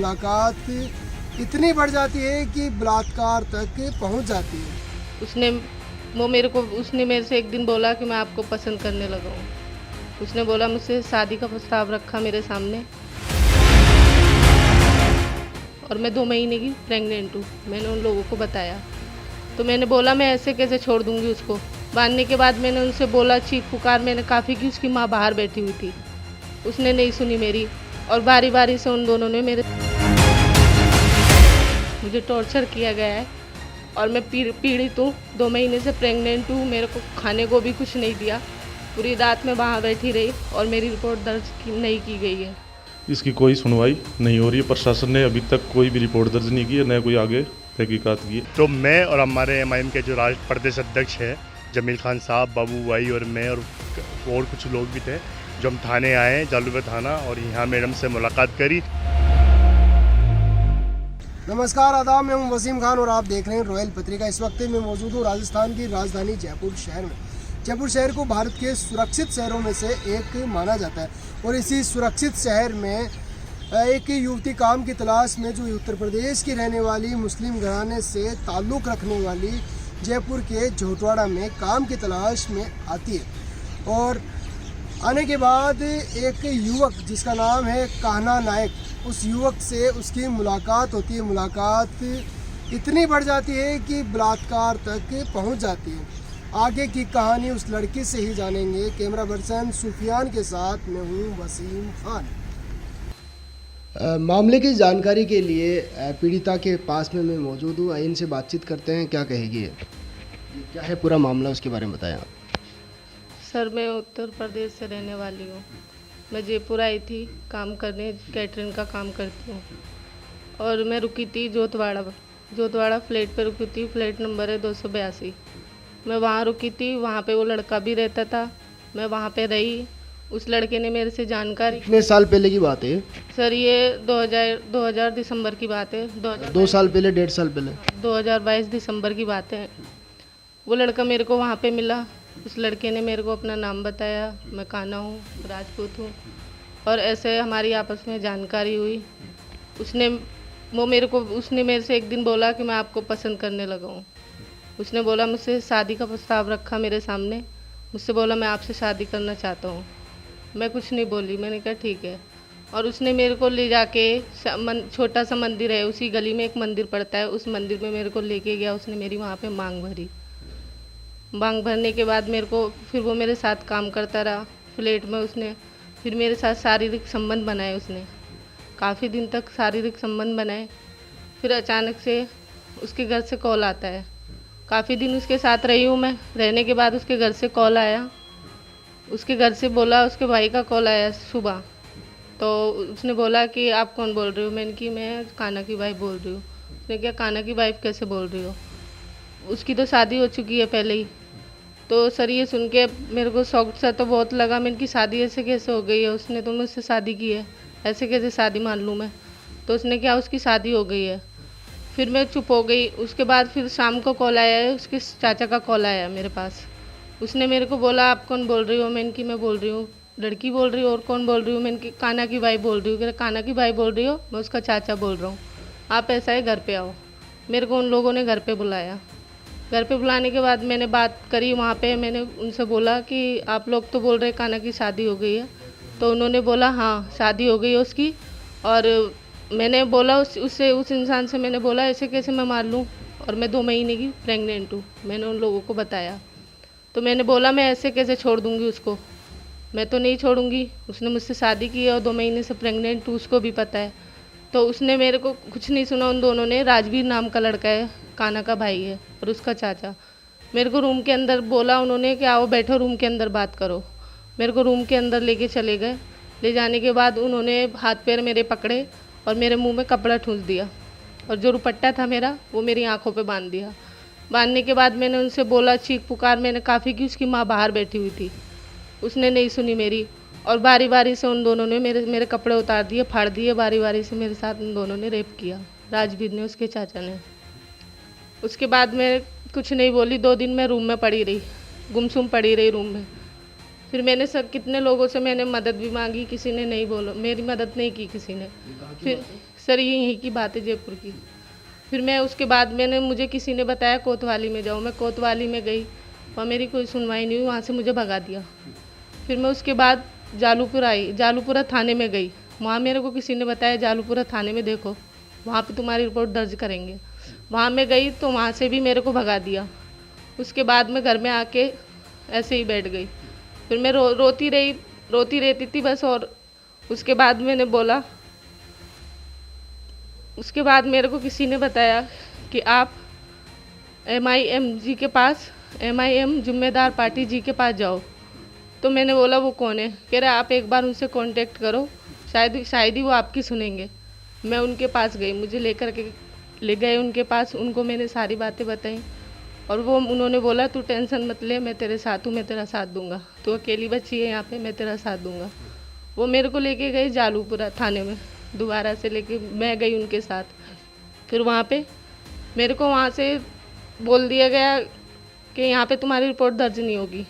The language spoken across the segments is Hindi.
मुलाकात इतनी बढ़ जाती है कि बलात्कार तक पहुंच जाती है। उसने मेरे से एक दिन बोला कि मैं आपको पसंद करने लगा हूँ। उसने बोला, मुझसे शादी का प्रस्ताव रखा मेरे सामने और मैं 2 महीने की प्रेग्नेंट हूँ। मैंने उन लोगों को बताया तो मैंने बोला मैं ऐसे कैसे छोड़ दूँगी उसको। बांधने के बाद मैंने उनसे बोला, चीख पुकार मैंने काफ़ी की। उसकी माँ बाहर बैठी हुई थी, उसने नहीं सुनी मेरी और बारी बारी से उन दोनों ने मुझे टॉर्चर किया गया है और मैं पीड़ित हूँ। 2 महीने से प्रेग्नेंट हूँ। मेरे को खाने को भी कुछ नहीं दिया। पूरी रात में वहाँ बैठी रही और मेरी रिपोर्ट दर्ज नहीं की गई है। इसकी कोई सुनवाई नहीं हो रही है। प्रशासन ने अभी तक कोई भी रिपोर्ट दर्ज नहीं की है, न कोई आगे तहकीकात की है। तो मैं और हमारे एमआईएम के जो राष्ट्र प्रदेश अध्यक्ष हैं जमील खान साहब, बाबू भाई और मैं और कुछ लोग भी थे, जो हम थाने आए, जालूबे थाना, और यहाँ मैडम से मुलाकात करी। नमस्कार, आदाब, मैं हूं वसीम खान और आप देख रहे हैं रॉयल पत्रिका। इस वक्त मैं मौजूद हूं राजस्थान की राजधानी जयपुर शहर में। जयपुर शहर को भारत के सुरक्षित शहरों में से एक माना जाता है और इसी सुरक्षित शहर में एक युवती काम की तलाश में, जो उत्तर प्रदेश की रहने वाली, मुस्लिम घराने से ताल्लुक़ रखने वाली, जयपुर के झोटवाड़ा में काम की तलाश में आती है। और आने के बाद एक युवक जिसका नाम है कान्हा नायक, उस युवक से उसकी मुलाकात होती है। मुलाकात इतनी बढ़ जाती है कि बलात्कार तक पहुंच जाती है। आगे की कहानी उस लड़की से ही जानेंगे। कैमरा पर्सन सुफियान के साथ मैं हूं वसीम खान। मामले की जानकारी के लिए पीड़िता के पास में मैं मौजूद हूँ। इनसे बातचीत करते हैं, क्या कहेगी ये क्या है पूरा मामला, उसके बारे में बताएं आप। सर, मैं उत्तर प्रदेश से रहने वाली हूँ। मैं जयपुर आई थी काम करने, कैटरिंग का काम करती हूँ और मैं रुकी थी जोतवाड़ा फ्लैट पे रुकी थी। फ्लैट नंबर है 282। मैं वहाँ रुकी थी। वहाँ पे वो लड़का भी रहता था। मैं वहाँ पे रही। उस लड़के ने मेरे से जानकारी। कितने साल पहले की बात है सर? ये 2000 दिसंबर की बात है। 2 साल पहले, 1.5 साल पहले, 2022 दिसंबर की बात है। वो लड़का मेरे को वहाँ पे मिला। उस लड़के ने मेरे को अपना नाम बताया, मैं कान्हा हूँ, राजपूत हूँ, और ऐसे हमारी आपस में जानकारी हुई। उसने मेरे से एक दिन बोला कि मैं आपको पसंद करने लगा हूँ। उसने बोला, मुझसे शादी का प्रस्ताव रखा मेरे सामने। मुझसे बोला, मैं आपसे शादी करना चाहता हूँ। मैं कुछ नहीं बोली, मैंने कहा ठीक है। और उसने मेरे को ले जाके छोटा सा मंदिर है, उसी गली में एक मंदिर पड़ता है, उस मंदिर में मेरे को लेके गया। उसने मेरी वहाँ पे मांग भरी। मांग भरने के बाद फिर वो मेरे साथ काम करता रहा फ्लैट में। उसने फिर मेरे साथ शारीरिक संबंध बनाए। उसने काफ़ी दिन तक शारीरिक संबंध बनाए। फिर अचानक से उसके घर से कॉल आता है। काफ़ी दिन उसके साथ रही हूँ मैं। रहने के बाद उसके घर से कॉल आया। उसके घर से बोला, उसके भाई का कॉल आया सुबह। तो उसने बोला कि आप कौन बोल रहे हो? मैंने कि मैं कान्हा की वाइफ बोल रही हूँ। उसने क्या, कान्हा की वाइफ कैसे बोल रही हो? उसकी तो शादी हो चुकी है पहले ही। तो सर, ये सुन के मेरे को शौक सा तो बहुत लगा। मैंने की शादी ऐसे कैसे हो गई है? उसने तो मुझसे शादी की है, ऐसे कैसे शादी मान लूँ मैं? तो उसने क्या, उसकी शादी हो गई है। फिर मैं चुप हो गई। उसके बाद फिर शाम को कॉल आया है, उसके चाचा का कॉल आया मेरे पास। उसने मेरे को बोला, आप कौन बोल रही हो? मैंने कि मैं बोल रही हूँ, लड़की बोल रही हो, और कौन बोल रही हूँ? मैंने कि कान्हा की वाइफ बोल रही हूँ। कान्हा की वाइफ बोल रही हो? मैं उसका चाचा बोल रहा हूँ। आप ऐसा है, घर पे आओ। मेरे को उन लोगों ने घर पे बुलाया। घर पे बुलाने के बाद मैंने बात करी वहाँ पे। मैंने उनसे बोला कि आप लोग तो बोल रहे कान्हा की शादी हो गई है। तो उन्होंने बोला हाँ, शादी हो गई है उसकी। और मैंने बोला उस इंसान से मैंने बोला, ऐसे कैसे मैं मान लूँ? और मैं 2 महीने की प्रेग्नेंट हूँ। मैंने उन लोगों को बताया तो मैंने बोला, मैं ऐसे कैसे छोड़ दूँगी उसको? मैं तो नहीं छोड़ूंगी। उसने मुझसे शादी की है और 2 महीने से प्रेग्नेंट हूँ, उसको भी पता है। तो उसने मेरे को कुछ नहीं सुना। उन दोनों ने, राजवीर नाम का लड़का है, कान्हा का भाई है, और उसका चाचा, मेरे को रूम के अंदर बोला उन्होंने कि आओ बैठो रूम के अंदर बात करो। मेरे को रूम के अंदर लेके चले गए। ले जाने के बाद उन्होंने हाथ पैर मेरे पकड़े और मेरे मुंह में कपड़ा ठूंस दिया, और जो दुपट्टा था मेरा वो मेरी आंखों पे बांध दिया। बांधने के बाद मैंने उनसे बोला, चीख पुकार मैंने काफ़ी की। उसकी माँ बाहर बैठी हुई थी, उसने नहीं सुनी मेरी। और बारी बारी से उन दोनों ने मेरे कपड़े उतार दिए, फाड़ दिए। बारी बारी से मेरे साथ उन दोनों ने रेप किया, राजवीर ने, उसके चाचा ने। उसके बाद मैं कुछ नहीं बोली। 2 दिन मैं रूम में पड़ी रही, गुमसुम पड़ी रही रूम में। फिर मैंने कितने लोगों से मैंने मदद भी मांगी, किसी ने नहीं बोला, मेरी मदद नहीं की किसी ने। फिर सर ये यहीं की बात है, जयपुर की। फिर मैं उसके बाद मुझे किसी ने बताया कोतवाली में जाओ, मैं कोतवाली में गई, वहाँ मेरी कोई सुनवाई नहीं हुई, वहाँ से मुझे भगा दिया। फिर मैं उसके बाद जालूपुरा आई, जालूपुरा थाने में गई, वहाँ मेरे को किसी ने बताया जालूपुरा थाने में देखो, वहाँ पे तुम्हारी रिपोर्ट दर्ज करेंगे। वहाँ मैं गई तो वहाँ से भी मेरे को भगा दिया। उसके बाद मैं घर में आके ऐसे ही बैठ गई। फिर मैं रोती रहती थी बस। और उसके बाद मैंने बोला, उसके बाद मेरे को किसी ने बताया कि आप MIM जी के पास, MIM जुम्मेदार पार्टी जी के पास जाओ। तो मैंने बोला वो कौन है? कह रहा आप एक बार उनसे कांटेक्ट करो, शायद ही वो आपकी सुनेंगे। मैं उनके पास गई, मुझे लेकर के ले गए उनके पास, उनको मैंने सारी बातें बताई और उन्होंने बोला तू टेंशन मत ले, मैं तेरे साथ हूँ, मैं तेरा साथ दूंगा, तू अकेली बच्ची है यहाँ पे, मैं तेरा साथ दूंगा। वो मेरे को लेके गए जालूपुरा थाने में, दोबारा से लेके मैं गई उनके साथ। फिर वहाँ पे मेरे को वहाँ से बोल दिया गया कि यहाँ पे तुम्हारी रिपोर्ट दर्ज नहीं होगी।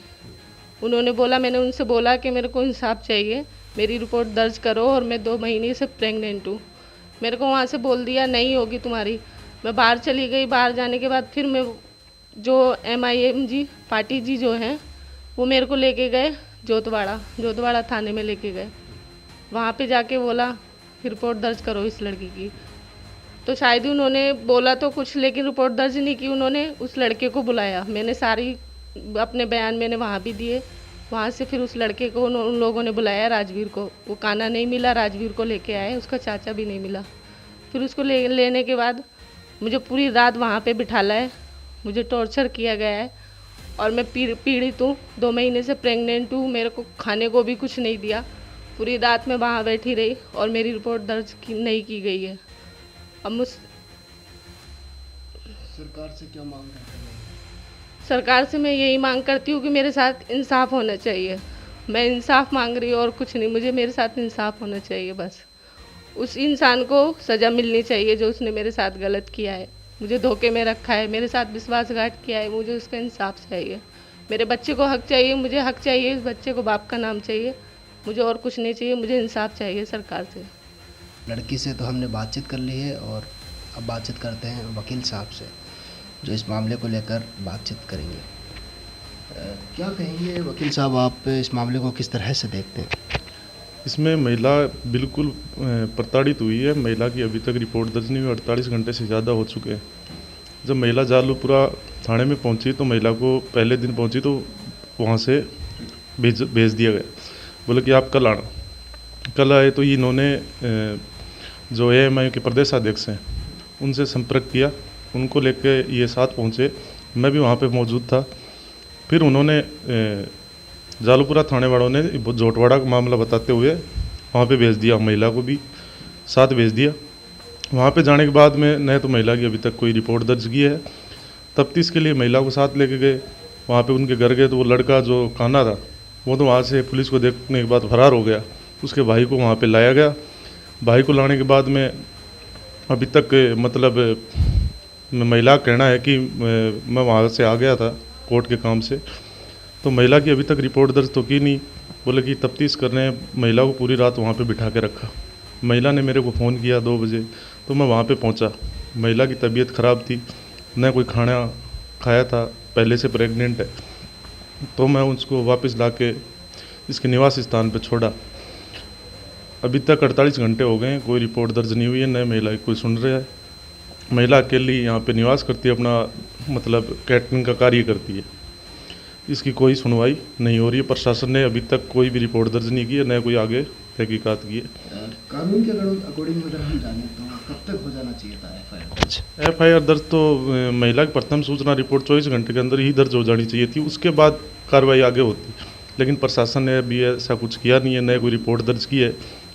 उन्होंने बोला, मैंने उनसे बोला कि मेरे को इंसाफ चाहिए, मेरी रिपोर्ट दर्ज करो और मैं 2 महीने से प्रेग्नेंट हूँ। मेरे को वहाँ से बोल दिया नहीं होगी तुम्हारी। मैं बाहर चली गई, बाहर जाने के बाद फिर मैं जो MIM जी पार्टी जी जो हैं वो मेरे को लेके गए जोतवाड़ा थाने में लेके गए। वहाँ पे जाके बोला कि रिपोर्ट दर्ज करो इस लड़की की। तो शायद ही उन्होंने बोला तो कुछ, लेकिन रिपोर्ट दर्ज नहीं की। उन्होंने उस लड़के को बुलाया, मैंने सारी अपने बयान मैंने वहाँ भी दिए। वहाँ से फिर उस लड़के को उन लोगों ने बुलाया, राजवीर को। वो काना नहीं मिला, राजवीर को लेके आए, उसका चाचा भी नहीं मिला। फिर उसको लेने के बाद मुझे पूरी रात वहाँ पे बिठाला है, मुझे टॉर्चर किया गया है और मैं पीड़ित हूँ। 2 महीने से प्रेग्नेंट हूँ, मेरे को खाने को भी कुछ नहीं दिया। पूरी रात मैं वहाँ बैठी रही और मेरी रिपोर्ट दर्ज नहीं की गई है। अब सरकार से क्या मांग करते हैं? सरकार से मैं यही मांग करती हूँ कि मेरे साथ इंसाफ होना चाहिए। मैं इंसाफ मांग रही हूँ और कुछ नहीं, मुझे मेरे साथ इंसाफ होना चाहिए बस। उस इंसान को सज़ा मिलनी चाहिए जो उसने मेरे साथ गलत किया है, मुझे धोखे में रखा है, मेरे साथ विश्वासघात किया है। मुझे उसका इंसाफ चाहिए, मेरे बच्चे को हक चाहिए, मुझे हक चाहिए, इस बच्चे को बाप का नाम चाहिए, मुझे और कुछ नहीं चाहिए, मुझे इंसाफ चाहिए सरकार से। लड़की से तो हमने बातचीत कर ली है और अब बातचीत करते हैं वकील साहब से जो इस मामले को लेकर बातचीत करेंगे। क्या कहेंगे वकील साहब, आप इस मामले को किस तरह से देखते हैं? इसमें महिला बिल्कुल प्रताड़ित हुई है। महिला की अभी तक रिपोर्ट दर्ज नहीं हुई, 48 घंटे से ज़्यादा हो चुके हैं। जब महिला जालूपुरा थाने में पहुंची तो महिला को पहले दिन पहुंची तो वहां से भेज दिया गया, बोले कि आप कल आना। कल आए तो इन्होंने जो AMI के प्रदेश अध्यक्ष हैं उनसे संपर्क किया, उनको लेके ये साथ पहुँचे, मैं भी वहाँ पे मौजूद था। फिर उन्होंने जालूपुरा थाने वालों ने जोटवाड़ा का मामला बताते हुए वहाँ पे भेज दिया, महिला को भी साथ भेज दिया। वहाँ पे जाने के बाद में न तो महिला की अभी तक कोई रिपोर्ट दर्ज की है। तफ्तीश के लिए महिला को साथ लेके गए, वहाँ पे उनके घर गए तो वो लड़का जो काना था वो तो वहाँ से पुलिस को देखने के बाद फरार हो गया। उसके भाई को वहाँ पे लाया गया। भाई को लाने के बाद में अभी तक मतलब महिला का कहना है कि मैं वहाँ से आ गया था कोर्ट के काम से, तो महिला की अभी तक रिपोर्ट दर्ज तो की नहीं। बोले कि तफ्तीश कर रहे हैं। महिला को पूरी रात वहाँ पे बिठा के रखा। महिला ने मेरे को फ़ोन किया 2 बजे, तो मैं वहाँ पे पहुँचा। महिला की तबीयत ख़राब थी, न कोई खाना खाया था, पहले से प्रेग्नेंट है, तो मैं उसको वापस ला के इसके निवास स्थान पे छोड़ा। अभी तक 48 घंटे हो गए हैं, कोई रिपोर्ट दर्ज नहीं हुई है, न महिला की कोई सुन रहा है। महिला अकेली यहाँ पे निवास करती है, अपना मतलब कैटरिंग का कार्य करती है। इसकी कोई सुनवाई नहीं हो रही है। प्रशासन ने अभी तक कोई भी रिपोर्ट दर्ज नहीं की है, न कोई आगे तहकीकात की है। कानून के अकॉर्डिंग अगर हम जाने तो कब तक हो जाना चाहिए था FIR दर्ज? तो महिला की प्रथम सूचना रिपोर्ट 24 घंटे के अंदर ही दर्ज हो जानी चाहिए थी, उसके बाद कार्रवाई आगे होती। लेकिन प्रशासन ने अभी ऐसा कुछ किया नहीं है, न कोई रिपोर्ट दर्ज की है।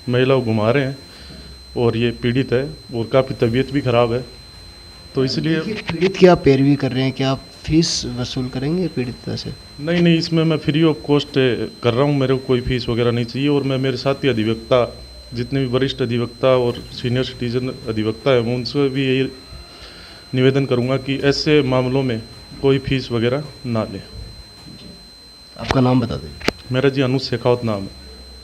महिला को घुमा रहे हैं और ये पीड़ित है और काफ़ी तबीयत भी ख़राब है, तो इसलिए पीड़ित की आप पैरवी कर रहे हैं, क्या आप फीस वसूल करेंगे पीड़ित से? नहीं, इसमें मैं फ्री ऑफ कॉस्ट कर रहा हूँ, मेरे को कोई फीस वगैरह नहीं चाहिए। और मैं मेरे साथी अधिवक्ता, जितने भी वरिष्ठ अधिवक्ता और सीनियर सिटीजन अधिवक्ता है, मैं उनसे भी यही निवेदन करूँगा कि ऐसे मामलों में कोई फीस वगैरह ना लें। आपका नाम बता दें। मेरा जी अनुज शेखावत नाम है।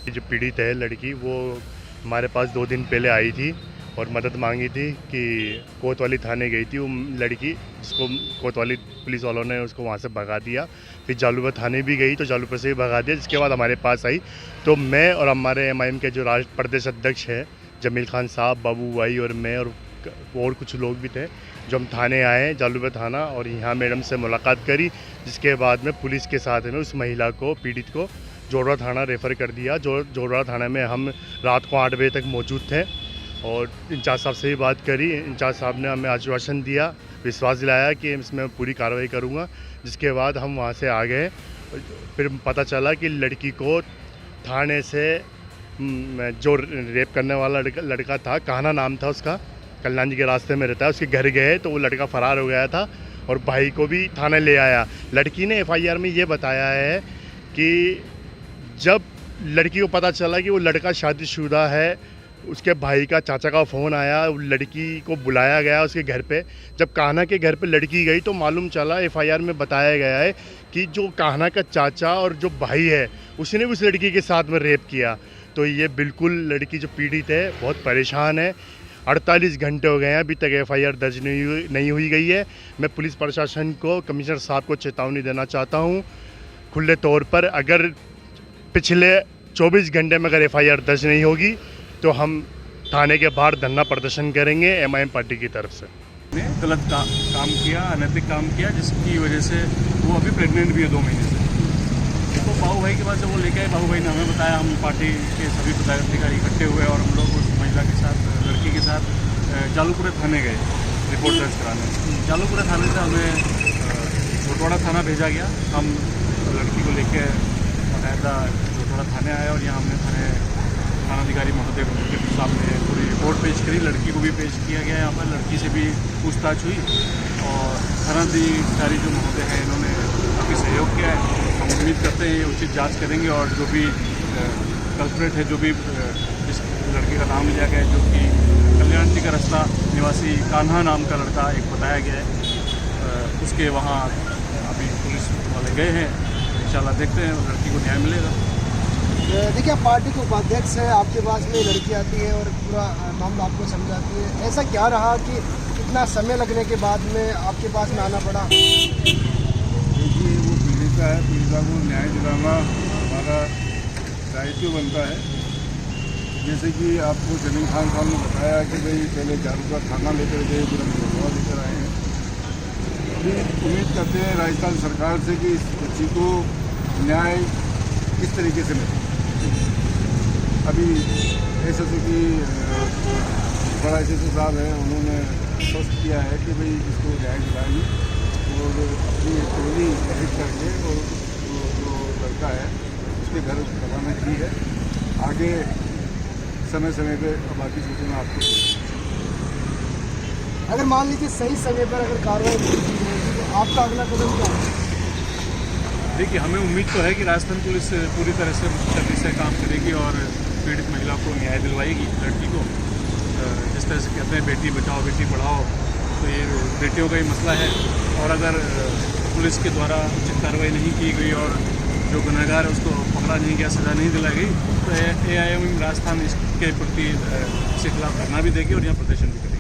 जो पीड़ित है लड़की, वो हमारे पास 2 दिन पहले आई थी और मदद मांगी थी कि कोतवाली थाने गई थी वो लड़की, जिसको कोतवाली पुलिस वालों ने उसको वहाँ से भगा दिया। फिर जालूपुर थाने भी गई तो जालूपुर से भी भगा दिया, जिसके बाद हमारे पास आई। तो मैं और हमारे MIM के जो राष्ट्रीय प्रदेश अध्यक्ष है जमील खान साहब, बाबू भाई और मैं और कुछ लोग भी थे, जो हम थाने आए जालूपुर थाना, और यहाँ मैडम से मुलाकात करी। जिसके बाद में पुलिस के साथ में उस महिला को, पीड़ित को जोड़वा थाना रेफ़र कर दिया। जोड़वा थाना में हम रात को 8 बजे तक मौजूद थे और इंचार्ज साहब से भी बात करी। इंचार्ज साहब ने हमें आश्वासन दिया, विश्वास दिलाया कि इसमें पूरी कार्रवाई करूँगा। जिसके बाद हम वहाँ से आ गए। फिर पता चला कि लड़की को थाने से जो रेप करने वाला लड़का था, कान्हा नाम था उसका, कल्याण जी के रास्ते में रहता है, उसके घर गए तो वो लड़का फ़रार हो गया था और भाई को भी थाने ले आया। लड़की ने FIR में ये बताया है कि जब लड़की को पता चला कि वो लड़का शादीशुदा है, उसके भाई का, चाचा का फ़ोन आया, लड़की को बुलाया गया उसके घर पे। जब कान्हा के घर पे लड़की गई तो मालूम चला, FIR में बताया गया है कि जो कान्हा का चाचा और जो भाई है उसने उस लड़की के साथ में रेप किया। तो ये बिल्कुल लड़की जो पीड़ित है बहुत परेशान है। 48 घंटे हो गए हैं, अभी तक FIR दर्ज नहीं हुई गई है। मैं पुलिस प्रशासन को, कमिश्नर साहब को चेतावनी देना चाहता हूँ खुले तौर पर, अगर पिछले 24 घंटे में अगर FIR दर्ज नहीं होगी तो हम थाने के बाहर धरना प्रदर्शन करेंगे MIM पार्टी की तरफ से। ने गलत काम किया, अनैतिक काम किया, जिसकी वजह से वो अभी प्रेग्नेंट भी है 2 महीने से। तो बाबू भाई के पास जब वो लेके आए, बाबू भाई ने हमें बताया, हम पार्टी के सभी पदाधिकारी इकट्ठे हुए और हम लोग उस महिला के साथ, लड़की के साथ जालूपुर थाने गए रिपोर्ट दर्ज कराने। जालूपुर थाने से हमें जोटवाड़ा थाना भेजा गया। हम लड़की को लेके बाकायदा जोटवाड़ा थाने आए और यहाँ हमने थानाधिकारी महोदय के सामने पूरी रिपोर्ट पेश करी। लड़की को भी पेश किया गया यहाँ पर, लड़की से भी पूछताछ हुई और थानाधिकारी जो महोदय हैं इन्होंने काफ़ी सहयोग किया है। हम उम्मीद करते हैं उचित जांच करेंगे और जो भी कल्प्रेट है, जो भी जिस लड़के का नाम लिया गया है, जो कि कल्याण जी का रास्ता निवासी कान्हा नाम का लड़का एक बताया गया है, उसके वहाँ अभी पुलिस वाले गए हैं। इंशाल्लाह देखते हैं लड़की को न्याय मिलेगा। देखिए, आप पार्टी के उपाध्यक्ष हैं, आपके पास में लड़की आती है और पूरा मामला आपको समझाती है। ऐसा क्या रहा कि इतना समय लगने के बाद में आपके पास में आना पड़ा? देखिए, वो पीड़िता है, पीड़िता को न्याय दिलाना हमारा दायित्व बनता है। जैसे कि आपको जमील खान साहब ने बताया कि भाई पहले जालूपुर थाना लेकर गए, फिर हम जोटवाड़ा लेकर आए हैं। अभी उम्मीद करते हैं राजस्थान सरकार से कि इस बच्ची को न्याय किस तरीके से मिले। अभी SSP बड़ा SSP साहब हैं, उन्होंने स्पष्ट किया है कि भाई इसको न्याय दिलाएंगे और अपनी टोली गठित करके और जो लड़का है उसके घर रवाना की है। आगे समय समय पे बाकी सूचना आपको। अगर मान लीजिए सही समय पर अगर कार्रवाई नहीं की जाएगी तो आपका अगला कदम क्या है? देखिए, हमें उम्मीद तो है कि राजस्थान पुलिस पूरी तरह से जल्दी से काम करेगी और पीड़ित महिला को न्याय दिलवाएगी। लड़की को जिस तरह से कहते हैं बेटी बचाओ बेटी पढ़ाओ, तो ये बेटियों का ही मसला है। और अगर पुलिस के द्वारा उचित कार्रवाई नहीं की गई और जो गुनहगार है उसको पकड़ा नहीं गया, सज़ा नहीं दिलाई गई, तो AIM राजस्थान इसके प्रति इसके खिलाफ धरना भी देगी और यहाँ प्रदर्शन भी करेगी।